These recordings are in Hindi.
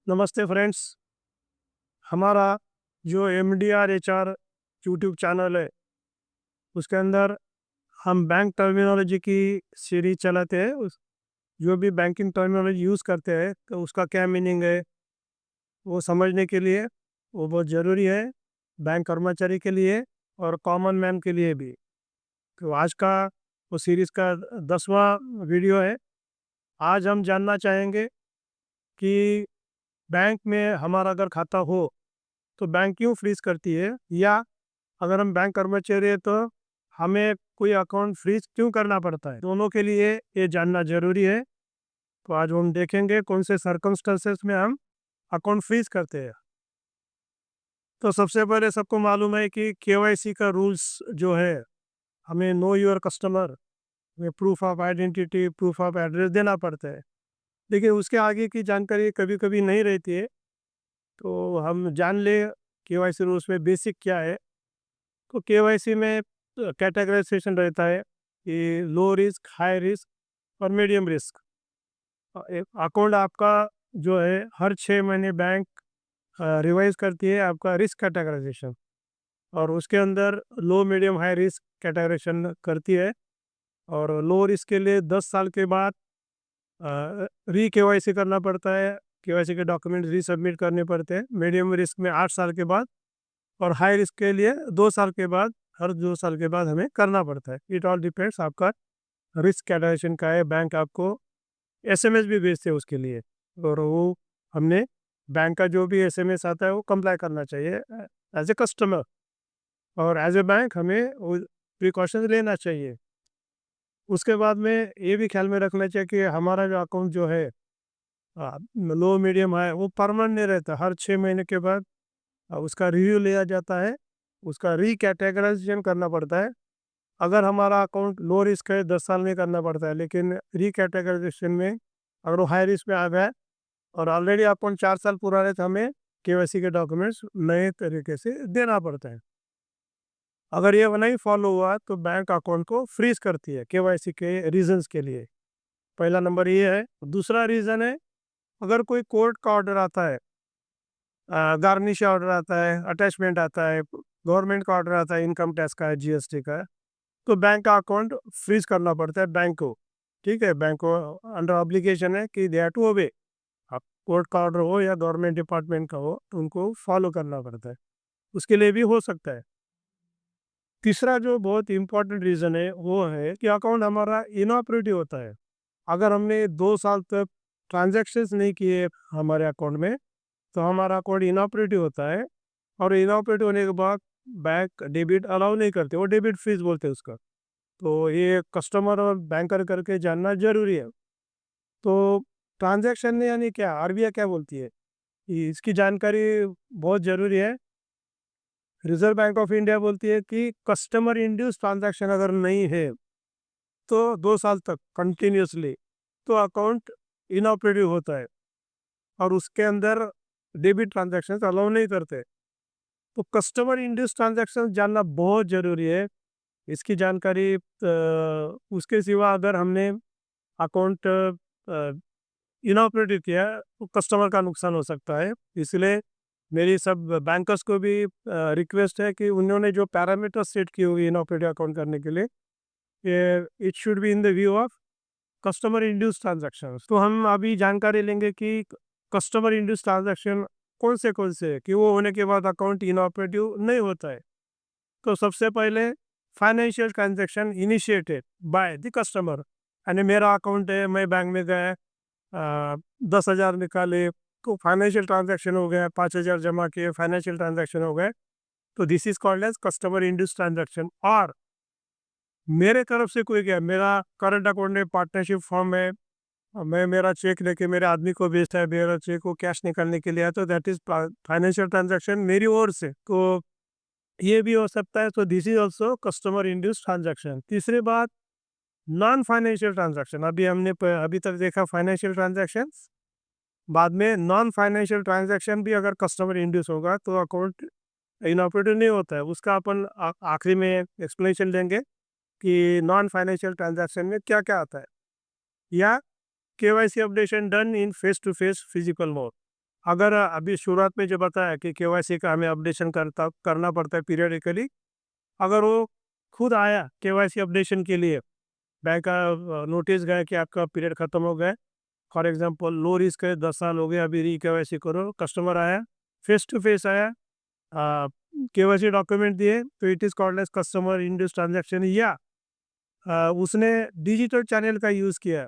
नमस्ते फ्रेंड्स। हमारा जो MDR HR यूट्यूब चैनल है उसके अंदर हम बैंक टर्मिनोलॉजी की सीरीज चलाते हैं। उस जो भी बैंकिंग टर्मिनोलॉजी यूज़ करते हैं तो उसका क्या मीनिंग है वो समझने के लिए वो बहुत ज़रूरी है, बैंक कर्मचारी के लिए और कॉमन मैन के लिए भी। तो आज का वो सीरीज़ का 10वां वीडियो है। आज हम जानना चाहेंगे कि बैंक में हमारा अगर खाता हो तो बैंक क्यों फ्रीज़ करती है, या अगर हम बैंक कर्मचारी हैं तो हमें कोई अकाउंट फ्रीज क्यों करना पड़ता है। दोनों के लिए ये जानना ज़रूरी है। तो आज हम देखेंगे कौन से सर्कमस्टेंसेस में हम अकाउंट फ्रीज करते हैं। तो सबसे पहले सबको मालूम है कि KYC का रूल्स जो है, हमें नो योर कस्टमर में proof of identity, proof of address देना पड़ता है। लेकिन उसके आगे की जानकारी कभी कभी नहीं रहती है, तो हम जान ले KYC रूल्स में बेसिक क्या है। तो KYC में कैटेगराइजेशन रहता है कि लो रिस्क, हाई रिस्क और मीडियम रिस्क। एक अकाउंट आपका जो है हर 6 महीने बैंक रिवाइज करती है आपका रिस्क कैटेगराइजेशन, और उसके अंदर लो, मीडियम, हाई रिस्क कैटेगराइजेशन करती है। और लो रिस्क के लिए 10 साल के बाद री KYC करना पड़ता है, KYC के डॉक्यूमेंट रीसबमिट करने पड़ते हैं। मीडियम रिस्क में 8 साल के बाद, और हाई रिस्क के लिए 2 साल के बाद, हर 2 साल के बाद हमें करना पड़ता है। इट ऑल डिपेंड्स आपका रिस्क कैटेगराइजेशन का है। बैंक आपको SMS भी भेजते हैं उसके लिए, और वो हमने बैंक का जो भी SMS आता है वो कंप्लाई करना चाहिए एज ए कस्टमर, और एज ए बैंक हमें वो प्रिकॉशंस लेना चाहिए। उसके बाद में ये भी ख्याल में रखना चाहिए कि हमारा जो अकाउंट जो है लो, मीडियम, हाई, वो परमानेंट नहीं रहता। हर 6 महीने के बाद उसका रिव्यू लिया जाता है, उसका रीकैटेगराइजेशन करना पड़ता है। अगर हमारा अकाउंट लो रिस्क है 10 साल में करना पड़ता है, लेकिन रीकैटेगराइजेशन में अगर वो हाई रिस्क में आ गया और ऑलरेडी अकाउंट 4 साल पुराना है तो हमें KYC के डॉक्यूमेंट्स नए तरीके से देना पड़ता है। अगर ये नहीं फॉलो हुआ तो बैंक अकाउंट को फ्रीज करती है KYC के रीजंस के लिए। पहला नंबर ये है। दूसरा रीज़न है, अगर कोई कोर्ट का ऑर्डर आता है, गार्निश ऑर्डर आता है, अटैचमेंट आता है, गवर्नमेंट का ऑर्डर आता है, इनकम टैक्स का है, GST का है, तो बैंक का अकाउंट फ्रीज करना पड़ता है बैंक को। ठीक है, बैंक को अंडर ऑब्लिगेशन है कि दे हैव टू ओबे। आप कोर्ट का ऑर्डर हो या गवर्नमेंट डिपार्टमेंट का हो तो उनको फॉलो करना पड़ता है। उसके लिए भी हो सकता है। तीसरा जो बहुत इंपॉर्टेंट रीज़न है वो है कि अकाउंट हमारा इनऑपरेटिव होता है। अगर हमने 2 साल तक ट्रांजेक्शन्स नहीं किए हमारे अकाउंट में, तो हमारा अकाउंट इनऑपरेटिव होता है, और इनऑपरेटिव होने के बाद बैंक डेबिट अलाउ नहीं करते, वो डेबिट फीस बोलते हैं उसका। तो ये कस्टमर और बैंकर करके जानना ज़रूरी है। तो ट्रांजैक्शन यानी क्या, RBI क्या बोलती है, कि इसकी जानकारी बहुत ज़रूरी है। रिज़र्व बैंक ऑफ इंडिया बोलती है कि कस्टमर इंड्यूस ट्रांजैक्शन अगर नहीं है तो 2 साल तक कंटिन्यूसली तो अकाउंट इनऑपरेटिव होता है, और उसके अंदर डेबिट ट्रांजैक्शन अलाउ नहीं करते। तो कस्टमर इंड्यूस ट्रांजैक्शन जानना बहुत ज़रूरी है। इसकी जानकारी उसके सिवा अगर हमने अकाउंट इनऑपरेटिव किया तो कस्टमर का नुकसान हो सकता है। इसलिए मेरी सब बैंकर्स को भी रिक्वेस्ट है कि उन्होंने जो पैरामीटर सेट किए हुए इनऑपरेटिव अकाउंट करने के लिए, ये it should be in the view of customer induced transaction. तो हम अभी जानकारी लेंगे कि कस्टमर इंड्यूस ट्रांजैक्शन कौन से कि वो होने के बाद अकाउंट इनऑपरेटिव नहीं होता है। तो सबसे पहले financial transaction initiated by the customer, यानी मेरा अकाउंट है, मैं बैंक में गया, 10,000 निकाले तो फाइनेंशियल ट्रांजैक्शन हो गया, 5,000 जमा किए, फाइनेंशियल ट्रांजैक्शन हो गए। तो this is called as customer induced transaction. और मेरे तरफ से कोई गया, मेरा करंट अकाउंट में पार्टनरशिप फॉर्म है, मैं मेरा चेक लेके मेरे आदमी को भेजता है, मेरा चेक को कैश निकालने के लिए है, तो दैट इज फाइनेंशियल ट्रांजैक्शन मेरी ओर से। तो ये भी हो सकता है। तो this is also customer induced transaction. तीसरी बात, नॉन फाइनेंशियल ट्रांजैक्शन। अभी तक देखा फाइनेंशियल ट्रांजैक्शन, बाद में नॉन फाइनेंशियल ट्रांजैक्शन भी अगर कस्टमर इंड्यूस होगा तो अकाउंट इनऑपरेटिव नहीं होता है। उसका अपन आखिरी में एक्सप्लेनेशन देंगे कि नॉन फाइनेंशियल ट्रांजैक्शन में क्या क्या आता है। या KYC updation done in face to face physical mode, अगर अभी शुरुआत में जो बताया कि केवाईसी का हमें अपडेशन करना पड़ता है पीरियडिकली, अगर वो खुद आया केवाईसी अपडेशन के लिए, बैंक का नोटिस गया कि आपका पीरियड खत्म हो गया, फॉर एग्जांपल लो रिस्क है, 10 साल हो गए अभी री केवाईसी करो, कस्टमर आया, फेस टू फेस आया, केवाईसी डॉक्यूमेंट दिए, तो it is called as customer induced transaction, या उसने डिजिटल चैनल का यूज़ किया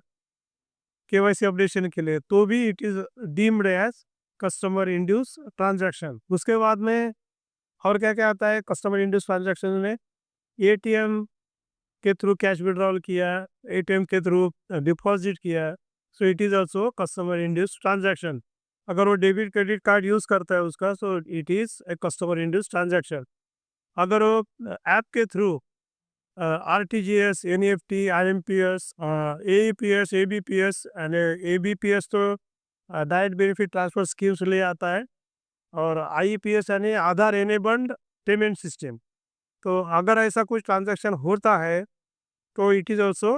केवाईसी अपडेशन के लिए, तो भी it is deemed as customer induced transaction. उसके बाद में और क्या-क्या आता है कस्टमर इंड्यूस ट्रांजैक्शन में? एटीएम के थ्रू कैश विड्रॉल किया, एटीएम के थ्रू डिपॉजिट किया, so it is also customer induced transaction. अगर वो डेबिट क्रेडिट कार्ड यूज़ करता है उसका, so it is a customer induced transaction. अगर वो ऐप के through RTGS, NEFT, IMPS, AEPS, ABPS and ABPS तो डायरेक्ट बेनिफिट ट्रांसफर स्कीम्स ले आता है, और आईपीएस यानी आधार एनेबल्ड पेमेंट सिस्टम। तो अगर ऐसा कुछ ट्रांजैक्शन होता है तो it is also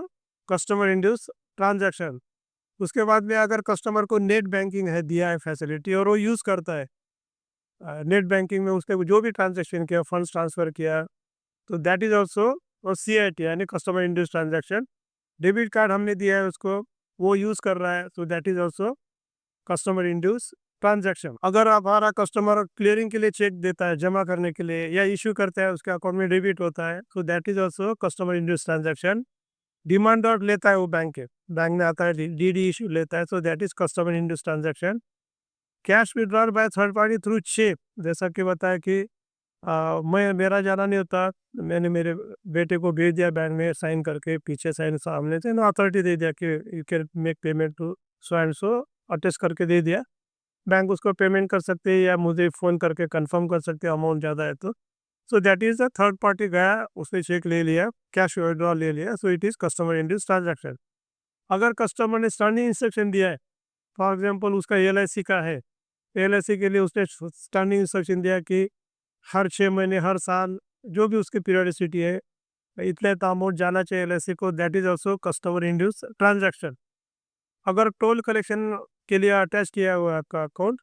customer induced transaction. उसके बाद में अगर कस्टमर को नेट बैंकिंग है दिया है फैसिलिटी और वो यूज़ करता है, नेट बैंकिंग में उसने जो भी ट्रांजैक्शन किया, फंड्स ट्रांसफ़र किया, तो दैट इज़ ऑल्सो और सीआईटी यानी customer induced transaction. Debit card हमने दिया है उसको, वो यूज़ कर रहा है, तो that is also customer induced transaction. अगर हमारा कस्टमर क्लियरिंग के लिए चेक देता है जमा करने के लिए, या इश्यू करता है उसके अकाउंट में डेबिट होता है, तो that is also customer induced transaction. Demand draft लेता है वो बैंक में आता है, डीडी इश्यू लेता है, so that is customer induced transaction. Cash withdrawal by third party through cheque, जैसा कि बताया कि मैं मेरा जाना नहीं होता, मैंने मेरे बेटे को भेज दिया बैंक में साइन करके, पीछे साइन सामने से ना अथॉरिटी दे दिया कि you can make payment to so and so, attest करके दे दिया। बैंक उसको पेमेंट कर सकते हैं या मुझे फ़ोन करके कंफर्म कर सकते हैं अमाउंट ज़्यादा है तो। सो that is a third party गया, उसने चेक ले लिया, कैश विड्रॉल ले लिया, सो it is customer induced transaction. अगर कस्टमर ने स्टैंडिंग इंस्ट्रक्शन दिया है, फॉर एग्जांपल उसका एलआईसी का है, एलआईसी के लिए उसने स्टैंडिंग इंस्ट्रक्शन दिया कि हर 6 महीने, हर साल, जो भी उसकी पीरियडिसिटी है, इतने तो अमाउंट जाना चाहिए एलआईसी को, that is also customer induced transaction. अगर टोल कलेक्शन के लिए अटैच किया हुआ है आपका अकाउंट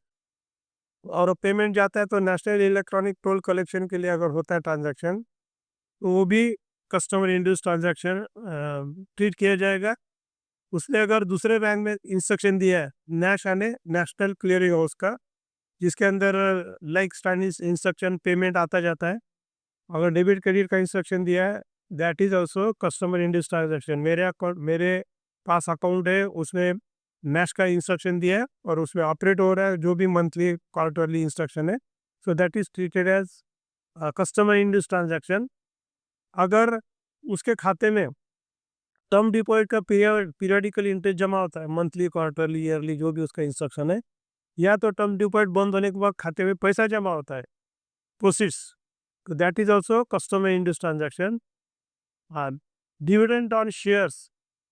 और पेमेंट जाता है, तो नेशनल इलेक्ट्रॉनिक टोल कलेक्शन के लिए अगर होता है ट्रांजैक्शन, तो वो भी कस्टमर इंड्यूस ट्रांजैक्शन ट्रीट किया जाएगा। उसने अगर दूसरे बैंक में इंस्ट्रक्शन दिया है, नेश यानी नेशनल क्लियरिंग हाउस का, जिसके अंदर लाइक स्टैंडिंग इंस्ट्रक्शन पेमेंट आता जाता है, अगर डेबिट क्रेडिट का इंस्ट्रक्शन दिया है, that is also customer induced transaction. मेरे पास अकाउंट है, उसमें नेश का इंस्ट्रक्शन दिया है और उसमें ऑपरेट हो रहा है, जो भी मंथली क्वार्टरली इंस्ट्रक्शन है, so that is treated as customer induced transaction. अगर उसके खाते में टर्म डिपॉजिट का पीरियडिकल इंटरेस्ट जमा होता है, मंथली, क्वार्टरली, ईयरली, जो भी उसका इंस्ट्रक्शन है, या तो टर्म डिपॉजिट बंद होने के बाद खाते में पैसा जमा होता है, प्रोसीड्स, तो that is also customer induced transaction. Dividend on shares,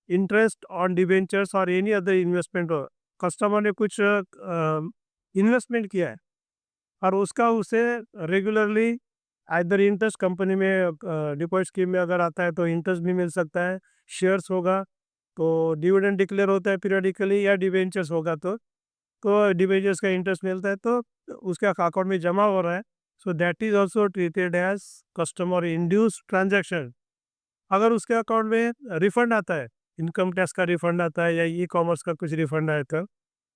interest on debentures और एनी अदर इन्वेस्टमेंट हो, कस्टमर ने कुछ इन्वेस्टमेंट किया है और उसका उसे रेगुलरली आइदर इंटरेस्ट कंपनी में डिपॉजिट स्कीम में अगर आता है तो इंटरेस्ट भी मिल सकता है, शेयर्स होगा तो डिविडेंड डिक्लेयर होता है पीरियडिकली, या डिबेंचर्स होगा तो डिबेंचर्स का इंटरेस्ट मिलता है, तो उसके अकाउंट में जमा हो रहा है, so that is also treated as customer induced transaction. अगर उसके अकाउंट में रिफंड आता है, इनकम टैक्स का रिफंड आता है या ई कॉमर्स का कुछ रिफंड आया था,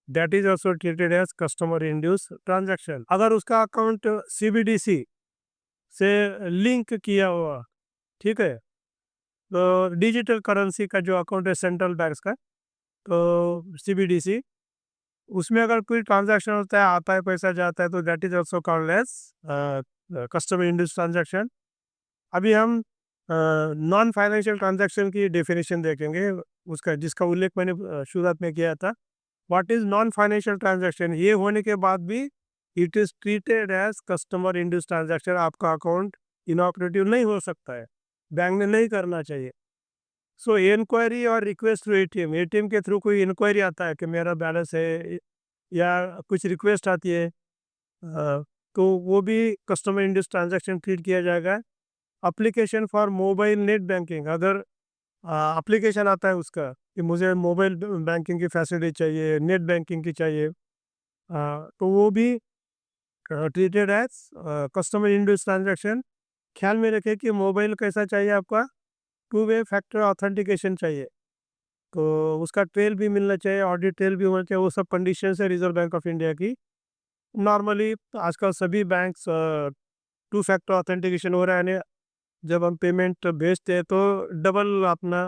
that is also treated as customer induced transaction. अगर उसका अकाउंट सीबीडीसी से लिंक किया हुआ, ठीक है, तो डिजिटल करेंसी का जो अकाउंट है सेंट्रल बैंक्स का, तो सीबीडीसी, उसमें अगर कोई ट्रांजैक्शन होता है, आता है, पैसा जाता है, तो that is also called as customer induced transaction. अभी हम नॉन फाइनेंशियल ट्रांजैक्शन की डेफिनेशन देखेंगे, उसका जिसका उल्लेख मैंने शुरुआत में किया था। What is non financial transaction? ये होने के बाद भी it is treated as customer induced transaction. आपका अकाउंट इनऑपरेटिव नहीं हो सकता है, बैंक ने नहीं करना चाहिए। सो इंक्वायरी और रिक्वेस्ट टू एटीएम, एटीएम के थ्रू कोई इंक्वायरी आता है कि मेरा बैलेंस है, या कुछ रिक्वेस्ट आती है, तो वो भी कस्टमर इंड्यूस ट्रांजैक्शन ट्रीट किया जाएगा। Application for mobile net banking, अगर एप्लीकेशन आता है उसका कि मुझे मोबाइल बैंकिंग की फैसिलिटी चाहिए, नेट बैंकिंग की चाहिए, तो वो भी treated as customer induced transaction. ख्याल में रखें कि मोबाइल कैसा चाहिए आपका, टू वे फैक्टर ऑथेंटिकेशन चाहिए, तो उसका ट्रेल भी मिलना चाहिए, ऑडिट ट्रेल भी होना चाहिए। वो सब कंडीशन है रिजर्व बैंक ऑफ इंडिया की। नॉर्मली आजकल सभी बैंक्स टू फैक्टर ऑथेंटिकेशन हो रहा है। जब हम पेमेंट भेजते हैं तो डबल अपना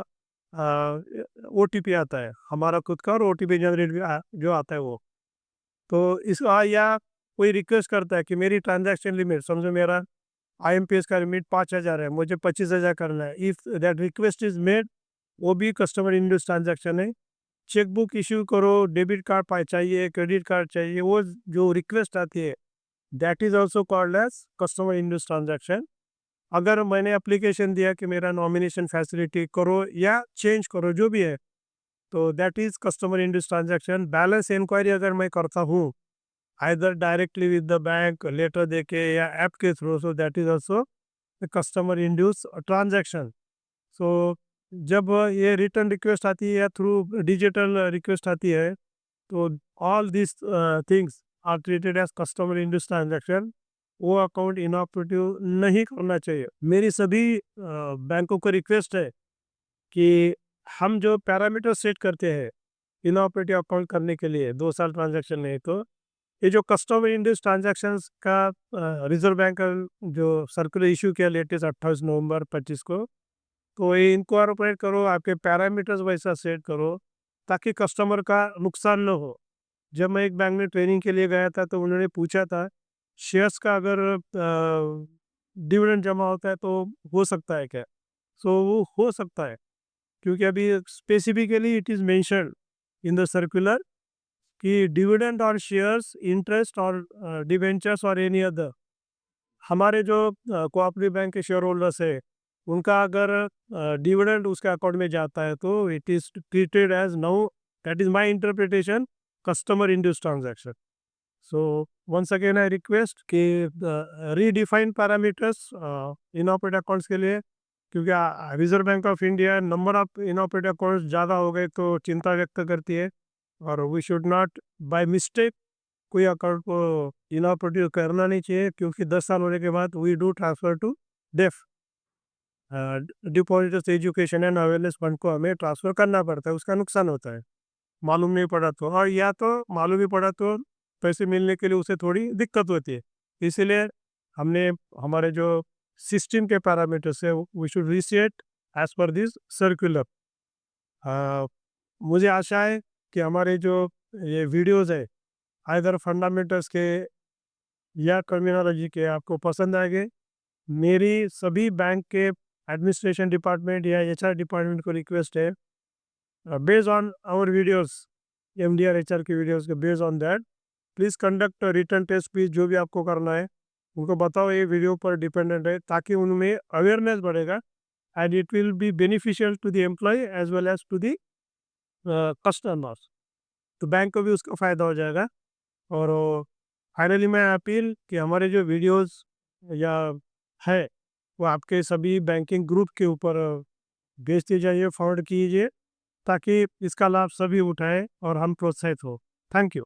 ओटीपी आता है हमारा खुद का, और ओटीपी जनरेट भी जो आता है वो। तो इस या कोई रिक्वेस्ट करता है कि मेरी ट्रांजैक्शन लिमिट, समझो मेरा आईएमपीएस का लिमिट 5,000 है, मुझे 25,000 करना है, if that request is made, वो भी कस्टमर इंड्यूस ट्रांजैक्शन है। चेकबुक इशू करो, डेबिट कार्ड चाहिए, क्रेडिट कार्ड चाहिए, वो जो रिक्वेस्ट आती है that is also called as customer induced transaction. अगर मैंने एप्लीकेशन दिया कि मेरा नॉमिनेशन फैसिलिटी करो या चेंज करो जो भी है, तो that is customer induced transaction. Balance enquiry अगर मैं करता हूँ either directly with the bank, letter देके या ऐप के through, so that is also customer induced transaction. सो जब ये रिटर्न रिक्वेस्ट आती है या थ्रू डिजिटल रिक्वेस्ट आती है, तो all this things are treated as customer induced transaction. वो अकाउंट इनऑपरेटिव नहीं करना चाहिए। मेरी सभी बैंकों को रिक्वेस्ट है कि हम जो पैरामीटर सेट करते हैं इनऑपरेटिव अकाउंट करने के लिए, 2 साल ट्रांजैक्शन नहीं, तो ये जो कस्टमर इंड्यूस ट्रांजैक्शंस का रिजर्व बैंक का जो सर्कुलर इशू किया लेटेस्ट 28 नवंबर 2025 को, तो ये इनकॉर्पोरेट करो, आपके पैरामीटर्स वैसा सेट करो ताकि कस्टमर का नुकसान न हो। जब मैं एक बैंक में ट्रेनिंग के लिए गया था तो उन्होंने पूछा था शेयर्स का अगर डिविडेंड जमा होता है तो हो सकता है क्या। सो वो हो सकता है, क्योंकि अभी specifically it is mentioned in the circular कि डिविडेंड और शेयर्स, इंटरेस्ट और डिवेंचर्स और एनी अदर, हमारे जो कोऑपरेटिव बैंक के शेयर होल्डर्स है उनका अगर डिविडेंड उसके अकाउंट में जाता है तो it is treated as now, that is my interpretation, customer induced transaction. So once again I request कि रीडिफाइन पैरामीटर्स इनऑपरेटिव अकाउंट्स के लिए, क्योंकि Reserve Bank of India number of inoperative accounts ज़्यादा हो गए तो चिंता व्यक्त करती है, और we should not by mistake कोई अकाउंट को इनऑपरेटिव करना नहीं चाहिए, क्योंकि 10 साल होने के बाद we do transfer to DEAF depositors education and awareness fund को हमें ट्रांसफ़र करना पड़ता है, उसका नुकसान होता है मालूम नहीं पड़ा तो, और या तो मालूम ही पड़ा तो पैसे मिलने के लिए उसे थोड़ी दिक्कत होती है। इसीलिए हमने हमारे जो सिस्टम के पैरामीटर्स है we should reset as per this circular. मुझे आशा है कि हमारे जो ये वीडियोज़ है आइदर फंडामेंटल्स के या टर्मिनोलॉजी के आपको पसंद आएंगे। मेरी सभी बैंक के एडमिनिस्ट्रेशन डिपार्टमेंट या एचआर डिपार्टमेंट को रिक्वेस्ट है, based on our videos, MDR HR की वीडियोस के based on that please conduct written test, please जो भी आपको करना है उनको बताओ ये वीडियो पर डिपेंडेंट है, ताकि उनमें अवेयरनेस बढ़ेगा and it will be beneficial to the employee as well as to the customers. तो बैंक को भी उसका फ़ायदा हो जाएगा। और फाइनली मैं अपील कि हमारे जो वीडियोस या है वो आपके सभी बैंकिंग ग्रुप के ऊपर भेज दिए जाइए, फॉरवर्ड कीजिए, ताकि इसका लाभ सभी उठाएं और हम प्रोत्साहित हो। Thank you.